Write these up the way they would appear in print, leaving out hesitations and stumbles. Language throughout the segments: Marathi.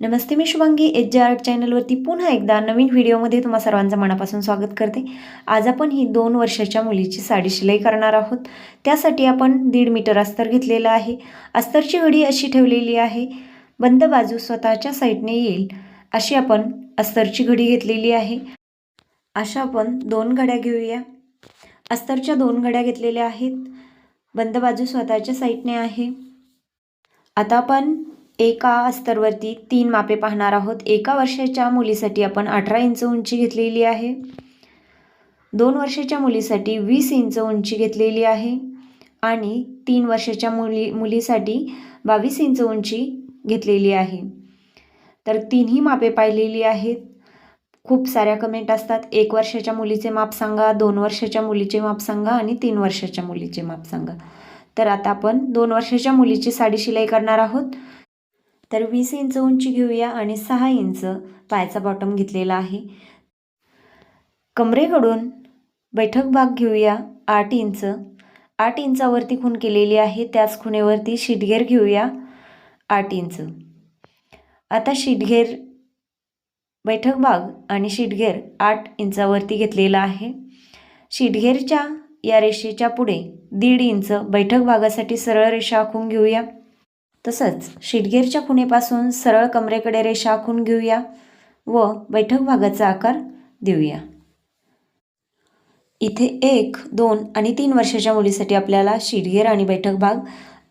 नमस्ते, मी शुभांगी एच आर्ट चॅनलवरती पुन्हा एकदा नवीन व्हिडिओमध्ये तुम्हा सर्वांचं मनापासून स्वागत करते। आज आपण ही 2 वर्षाच्या मुलीची साडी शिलाई करणार आहोत। त्यासाठी आपण 1.5 मीटर अस्तर घेतलेला आहे। अस्तरची घडी अशी ठेवलेली आहे, बंद बाजू स्वतःच्या साईडने येईल अशी आपण अस्तरची घडी घेतलेली आहे। अशा आपण 2 घड्या घेऊया। अस्तरच्या 2 घड्या घेतलेल्या आहेत, बंद बाजू स्वतःच्या साईडने आहे। आता आपण एका अस्तरवरती 3 मापे पाहणार आहोत। एका वर्षाच्या मुलीसाठी आपण 18 इंच उंची घेतलेली आहे, 2 वर्षाच्या मुलीसाठी 20 इंच उंची घेतलेली आहे आणि 3 वर्षाच्या मुलीसाठी 22 इंच उंची घेतलेली आहे। तर तिन्ही मापे पाहिलेली आहेत। खूप साऱ्या कमेंट असतात, 1 वर्षाच्या मुलीचे माप सांगा, 2 वर्षाच्या मुलीचे माप सांगा आणि 3 वर्षाच्या मुलीचे माप सांगा। तर आता आपण 2 वर्षाच्या मुलीची साडी शिलाई करणार आहोत। तर 20 इंच उंची घेऊया आणि 6 इंच पायाचा बॉटम घेतलेला आहे। कमरेकडून बैठक भाग घेऊया 8 इंच, 8 इंचावरती खूण केलेली आहे, त्याच खुणेवरती शीटघेर घेऊया 8 इंच। आता शीटघेर, बैठक भाग आणि शीटघेर 8 इंचावरती घेतलेला आहे। शीटघेरच्या या रेषेच्या पुढे 1.5 इंच बैठक भागासाठी सरळ रेषा आखून घेऊया। तसंच शीटघेरच्या खुणेपासून सरळ कमरेकडे रेषा आखून घेऊया व बैठक भागाचा आकार देऊया। इथे 1, 2 आणि 3 वर्षाच्या मुलीसाठी आपल्याला शीटघेर आणि बैठक भाग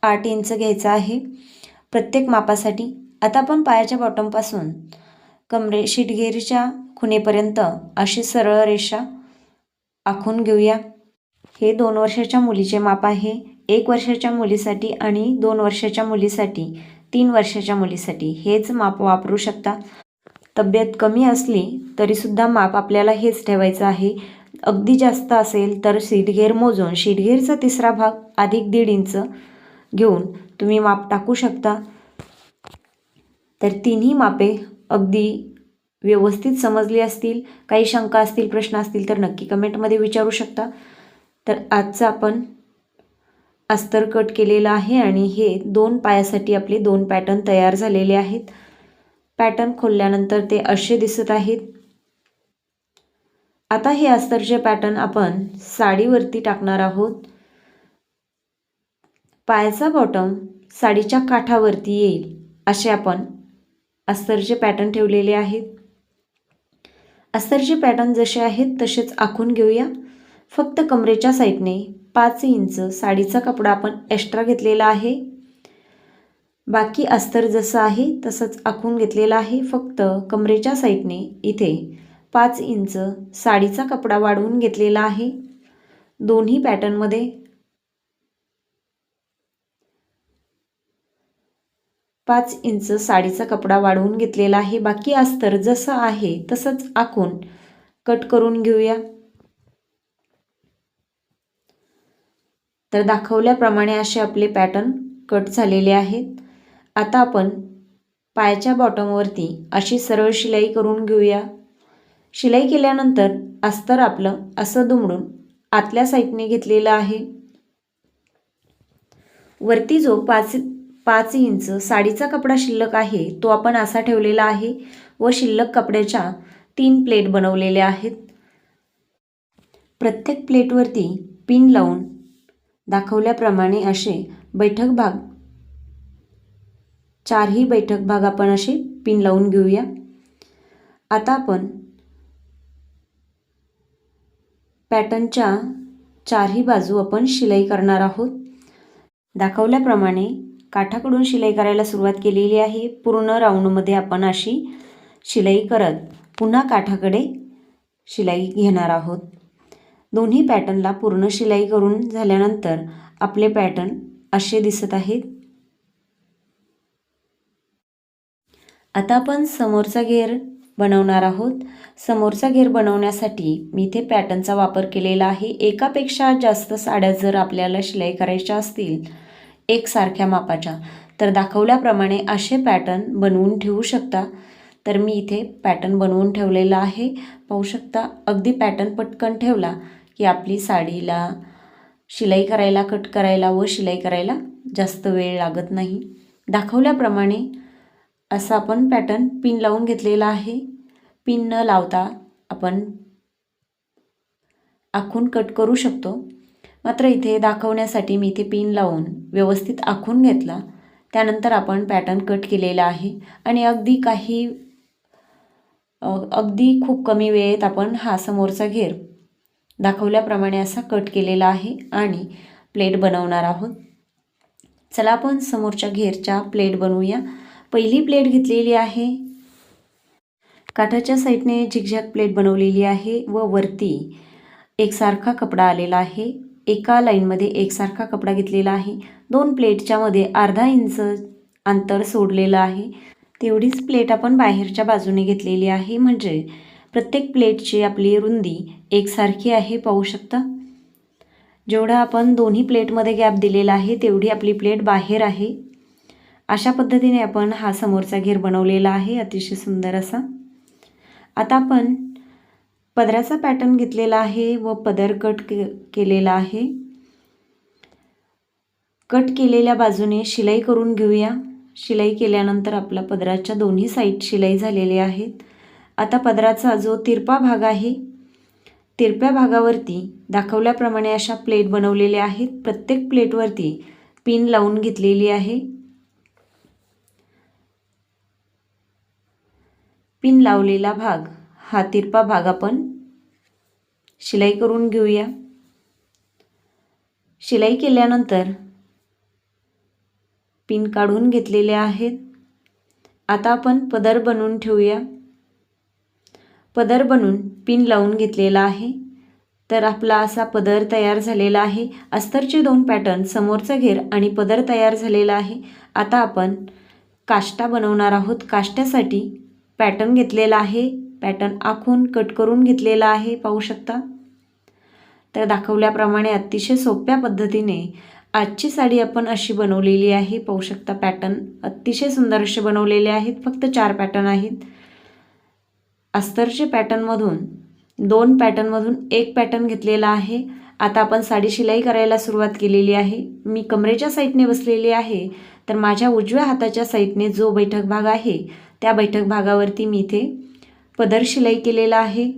8 इंच घ्यायचा आहे प्रत्येक मापासाठी। आता आपण पायाच्या बॉटमपासून शीटघेरच्या खुणेपर्यंत अशी सरळ रेषा आखून घेऊया। हे 2 वर्षाच्या मुलीचे माप आहे। 1 वर्षाच्या मुलीसाठी आणि 2 वर्षाच्या मुलीसाठी, 3 वर्षाच्या मुलीसाठी हेच माप वापरू शकता। तब्येत कमी असली तरीसुद्धा माप आपल्याला हेच ठेवायचं आहे। अगदी जास्त असेल तर शीटघेर मोजून शीटघेरचा 3रा भाग अधिक 1.5 इंच घेऊन तुम्ही माप टाकू शकता। तर तिन्ही मापे अगदी व्यवस्थित समजली असतील, काही शंका असतील, प्रश्न असतील तर नक्की कमेंटमध्ये विचारू शकता। तर आजचा आपण अस्तर कट केलेला आहे आणि हे 2 पायासाठी आपले 2 पॅटर्न तयार झालेले आहेत। पॅटर्न खोलल्यानंतर ते असे दिसत आहेत। आता हे अस्तरचे पॅटर्न आपण साडीवरती टाकणार आहोत। पायाचा बॉटम साडीच्या काठावरती येईल असे आपण अस्तरचे पॅटर्न ठेवलेले आहेत। अस्तरचे पॅटर्न जसे आहेत तसेच आखून घेऊया। फक्त कमरेच्या साईडने 5 इंच साडीचा कपडा आपण एक्स्ट्रा घेतलेला आहे। बाकी अस्तर जसं आहे तसंच आखून घेतलेला आहे। फक्त कमरेच्या साईडने इथे 5 इंच साडीचा कपडा वाढवून घेतलेला आहे। दोन्ही पॅटर्नमध्ये 5 इंच साडीचा कपडा वाढवून घेतलेला आहे। बाकी अस्तर जसं आहे तसंच आखून कट करून घेऊया। तर दाखवल्याप्रमाणे असे आपले पॅटर्न कट झालेले आहेत। आता आपण पायाच्या बॉटमवरती अशी सरळ शिलाई करून घेऊया। शिलाई केल्यानंतर अस्तर आपलं असं दुमडून आतल्या साईडने घेतलेलं आहे। वरती जो 5 इंच साडीचा कपडा शिल्लक आहे तो आपण असा ठेवलेला आहे व शिल्लक कपड्याच्या 3 प्लेट बनवलेल्या आहेत। प्रत्येक प्लेटवरती पिन लावून दाखवल्याप्रमाणे असे बैठक भाग, 4ही बैठक भाग आपण असे पिन लावून घेऊया। आता आपण पॅटर्नच्या 4ही बाजू आपण शिलाई करणार आहोत। दाखवल्याप्रमाणे काठाकडून शिलाई करायला सुरुवात केलेली आहे। पूर्ण राऊंडमध्ये आपण अशी शिलाई करत पुन्हा काठाकडे शिलाई घेणार आहोत। दोन्ही पॅटर्नला पूर्ण शिलाई करून झाल्यानंतर आपले पॅटर्न असे दिसत आहेत। आता आपण समोरचा घेर बनवणार आहोत। समोरचा घेर बनवण्यासाठी मी इथे पॅटर्नचा वापर केलेला आहे। एकापेक्षा जास्त साड्या जर आपल्याला शिलाई करायच्या असतील एकसारख्या मापाच्या तर दाखवल्याप्रमाणे असे पॅटर्न बनवून ठेवू शकता। तर मी इथे पॅटर्न बनवून ठेवलेला आहे, पाहू शकता। अगदी पॅटर्न पटकन ठेवला की आपली साडीला शिलाई करायला, कट करायला व शिलाई करायला जास्त वेळ लागत नाही। दाखवल्याप्रमाणे असा आपण पॅटर्न पिन लावून घेतलेला आहे. पिन न लावता आपण आखून कट करू शकतो. मात्र इथे दाखवण्यासाठी मी इथे पिन लावून व्यवस्थित आखून घेतला. त्यानंतर आपण पॅटर्न कट केलेला आहे आणि अगदी खूप कमी वेळेत आपण हा समोरचा घेर दाखवल्याप्रमाणे असा कट केलेला आहे आणि प्लेट बनवणार आहोत. चला आपण समोरच्या घेरच्या प्लेट बनवूया. पहिली प्लेट घेतलेली आहे. काठाच्या साईडने झिगझॅग प्लेट बनवलेली आहे व वरती एकसारखा कपडा आलेला आहे. एका लाईनमध्ये एकसारखा कपडा घेतलेला आहे. दोन प्लेटच्या मध्ये अर्धा इंच अंतर सोडलेलं आहे. तेवढीच प्लेट आपण बाहेरच्या बाजूने घेतलेली आहे. म्हणजे प्रत्येक प्लेटची आपली रुंदी एकसारखी आहे. पाहू शकता. जेवढा आपण दोन्ही प्लेटमध्ये गॅप दिलेला आहे तेवढी आपली प्लेट बाहेर आहे. अशा पद्धतीने आपण हा समोरचा घेर बनवलेला आहे, अतिशय सुंदर असा. आता आपण पदराचा पॅटर्न घेतलेला आहे व पदर कट केलेला आहे. कट केलेल्या बाजूने शिलाई करून घेऊया. शिलाई केल्यानंतर आपला पदराच्या दोन्ही साईड शिलाई झालेले आहेत. आता पदराचा जो तिरपा भाग आहे, तिरप्या भागावरती दाखवल्याप्रमाणे अशा प्लेट बनवलेल्या आहेत. प्रत्येक प्लेटवरती पिन लावून घेतलेली आहे. पिन लावलेला भाग हा तिरपा भाग आपण शिलाई करून घेऊया. शिलाई केल्यानंतर पिन काढून घेतलेले आहेत. आता आपण पदर बनवून ठेवूया. पदर बनवून पिन लावून घेतलेला आहे. तर आपला असा पदर तयार झालेला आहे. अस्तरचे दोन पॅटर्न, समोरचा घेर आणि पदर तयार झालेला आहे. आता आपण काष्टा बनवणार आहोत. काष्ट्यासाठी पॅटर्न घेतलेला आहे. पॅटर्न आखून कट करून घेतलेला आहे. पाहू शकता. तर दाखवल्याप्रमाणे अतिशय सोप्या पद्धतीने आजची साडी आपण अशी बनवलेली आहे. पाहू शकता. पॅटर्न अतिशय सुंदर असे बनवलेले आहेत. फक्त 4 पॅटर्न आहेत. अस्तरचे पॅटर्नमधून 2 पॅटर्नमधून 1 पॅटर्न घेतलेला आहे. आता आपण साडी शिलाई करायला सुरुवात केलेली आहे. मी कमरेच्या साईडने बसलेली आहे. तर माझ्या उजव्या हाताच्या साईडने जो बैठक भाग आहे त्या बैठक भागावरती मी इथे पदर शिलाई केलेला आहे.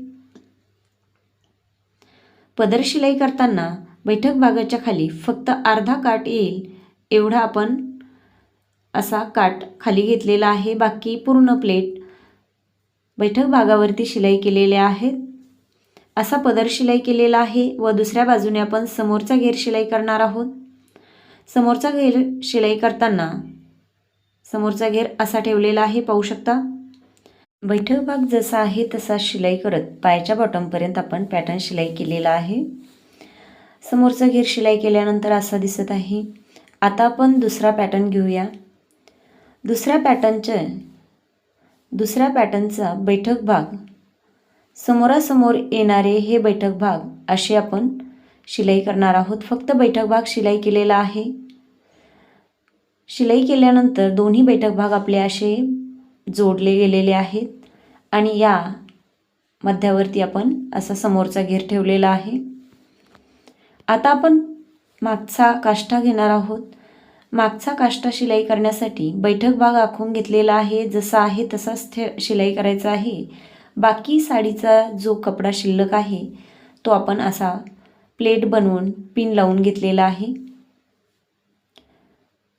पदर शिलाई करताना बैठक भागाच्या खाली फक्त अर्धा काठ येईल एवढा आपण असा काठ खाली घेतलेला आहे. बाकी पूर्ण प्लेट बैठक भागावरती शिलाई केलेल्या आहेत. असा पदर शिलाई केलेला आहे व दुसऱ्या बाजूने आपण समोरचा घेर शिलाई करणार आहोत. समोरचा घेर शिलाई करताना समोरचा घेर असा ठेवलेला आहे. पाहू शकता. बैठक भाग जसा आहे तसा शिलाई करत पायाच्या बॉटमपर्यंत आपण पॅटर्न शिलाई केलेला आहे. समोरचा घेर शिलाई केल्यानंतर असा दिसत आहे. आता आपण दुसरा पॅटर्न घेऊया. दुसऱ्या पॅटर्नचा बैठक भाग समोरासमोर येणारे हे बैठक भाग असे आपण शिलाई करणार आहोत. फक्त बैठक भाग शिलाई केलेला आहे. शिलाई केल्यानंतर दोन्ही बैठक भाग आपले असे जोडले गेलेले आहेत आणि या मध्यावरती आपण असा समोरचा घेर ठेवलेला आहे. आता आपण मागचा काष्टा घेणार आहोत. मागचा काष्टा शिलाई करण्यासाठी बैठक भाग आखून घेतलेला आहे. जसा आहे तसाच शिलाई करायचा आहे. बाकी साडीचा जो कपडा शिल्लक आहे तो आपण असा प्लेट बनवून पिन लावून घेतलेला आहे.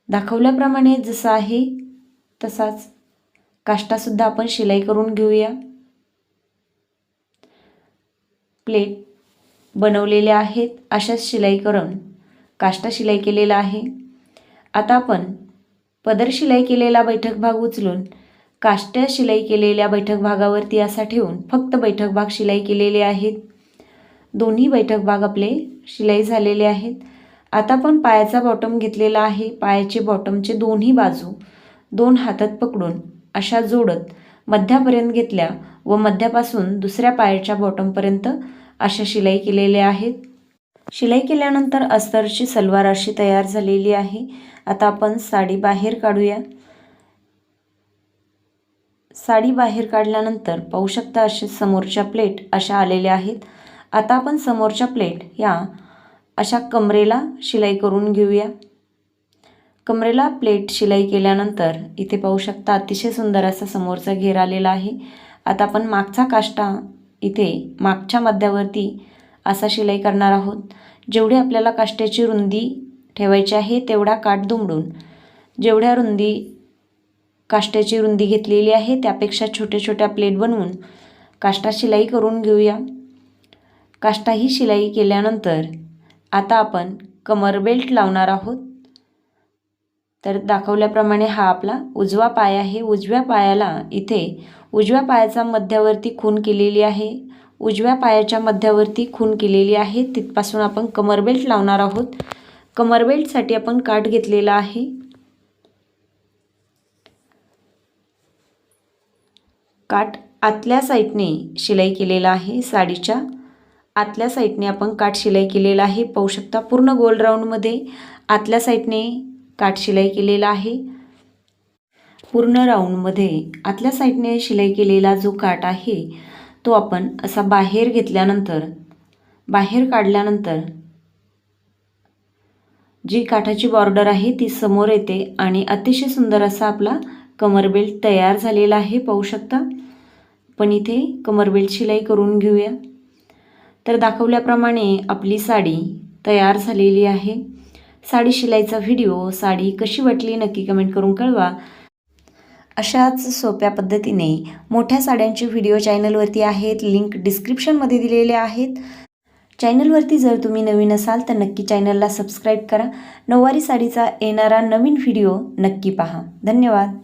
दाखवल्याप्रमाणे जसा आहे तसाच काष्टासुद्धा आपण शिलाई करून घेऊया. प्लेट बनवलेल्या आहेत अशाच शिलाई करून काष्टा शिलाई केलेला आहे. आता आपण पदर शिलाई केलेला बैठक भाग उचलून काष्ट्या शिलाई केलेल्या बैठक भागावरती असा ठेवून फक्त बैठक भाग शिलाई केलेले आहेत. दोन्ही बैठक भाग आपले शिलाई झालेले आहेत. आता आपण पायाचा बॉटम घेतलेला आहे. पायाचे बॉटमचे दोन्ही बाजू 2 हातात पकडून अशा जोडत मध्यापर्यंत घेतल्या व मध्यापासून दुसऱ्या पायाच्या बॉटमपर्यंत अशा शिलाई केलेल्या आहेत. शिलाई केल्यानंतर अस्तरची सलवार अशी तयार झालेली आहे. आता आपण साडी बाहेर काढूया. साडी बाहेर काढल्यानंतर पाहू शकता असे समोरच्या प्लेट अशा आलेल्या आहेत. आता आपण समोरच्या प्लेट या अशा कमरेला शिलाई करून घेऊया. कमरेला प्लेट शिलाई केल्यानंतर इथे पाहू शकता अतिशय सुंदर असा समोरचा घेर आलेला आहे। आता आपण मागचा काष्टा इथे मागच्या मध्यावरती असा शिलाई करणार आहोत। जेवढी आपल्याला काष्ट्याची रुंदी ठेवायची आहे तेवढा काठ दुमडून जेवढ्या काष्ट्याची रुंदी घेतलेली आहे त्यापेक्षा छोट्या छोट्या प्लेट बनवून काष्टा शिलाई करून घेऊया। काष्टा ही शिलाई केल्यानंतर आता आपण कमर बेल्ट लावणार आहोत। तर दाखवल्याप्रमाणे हा आपला उजवा पाय आहे। उजव्या पायाला इथे उजव्या पायाचा मध्यावरती खूण केलेली आहे। उजव्या पायाच्या मध्यावरती खूण केलेली आहे तिथपासून आपण कमर बेल्ट लावणार आहोत। कमर बेल्टसाठी आपण काठ घेतलेला आहे। काठ आतल्या साईडने शिलाई केलेला आहे। साडीच्या आतल्या साईडने आपण काठ शिलाई केलेला आहे। पाहू शकता पूर्ण गोल राऊंडमध्ये आतल्या साईडने काठ शिलाई केलेला आहे। पूर्ण राऊंडमध्ये आतल्या साईडने शिलाई केलेला जो काठ आहे तो आपण असा बाहेर घेतल्यानंतर बाहेर काढल्यानंतर जी काठाची बॉर्डर आहे ती समोर येते आणि अतिशय सुंदर असा आपला कमर बेल्ट तयार झालेला आहे। पाहू शकता पण इथे कमर बेल्ट शिलाई करून घेऊया। तर दाखवल्याप्रमाणे आपली साडी तयार झालेली आहे। साडी शिलाईचा व्हिडिओ साडी कशी वाटली नक्की कमेंट करून कळवा। अशाच सोप्या पद्धतीने मोठ्या साड्यांचे व्हिडिओ चॅनलवरती आहेत, लिंक डिस्क्रिप्शनमध्ये दिलेले आहेत। चॅनलवरती जर तुम्ही नवीन असाल तर नक्की चॅनलला सबस्क्राईब करा। नऊवारी साडीचा येणारा नवीन व्हिडिओ नक्की पहा। धन्यवाद।